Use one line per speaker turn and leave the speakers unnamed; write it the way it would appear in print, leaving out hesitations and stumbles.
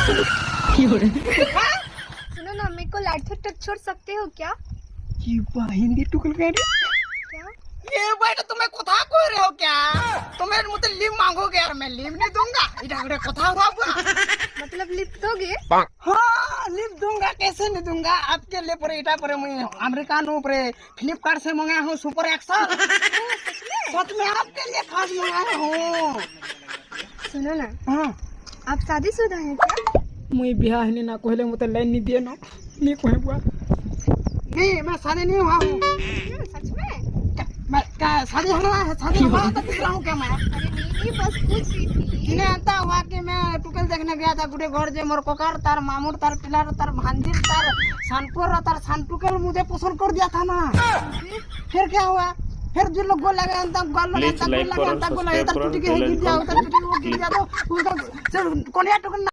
सुनो ना, मेरे को लाइट तक छोड़ सकते हो क्या?
ये हिंदी टुकल कह रही
क्या?
ये बेटा तुम्हें कथा कह रहे हो क्या? तुम्हें मुझे लिव मांगोगे यार, मैं लिव नहीं दूंगा। इधर उधर कथा हुआ
मतलब लिफ्ट दोगे?
हाँ लिव दूंगा, कैसे नहीं दूंगा। आपके लिए पर इटा पर मैं अमेरिका नो पर फ्लिपकार्ट से मंगाया हूँ सुपर एक्सल। सच में आपके लिए खास मंगाया हूँ।
सुनो ना,
हाँ
आप शादीशुदा हैं क्या?
मुझे ब्याह नहीं ना कहले मुझे लाइन नहीं दिए ना, नहीं कहे बुआ। नहीं मैं शादी नहीं हुआ हूँ।
सच में?
मैं क्या शादी हुआ है? शादी हुआ तो दिख रहा हूँ क्या मैं?
अरे नहीं, बस पूछ रही थी।
इन्हें आता हुआ कि मैं टुकल देखने गया था गुड़े घर जे मोर कोकार तार मामूर तार पिलार तार भांजिर तार शानपुर तार शानटुकल मुझे पसंद कर दिया था ना। फिर क्या हुआ? फिर जो लोग गोल लगे अंता गोल लगे अंता गोल लगे अंता गोल लगे तार टूटी के गिर गया, उधर टूटी वो गिर गया तो उसका कोनिया टुकल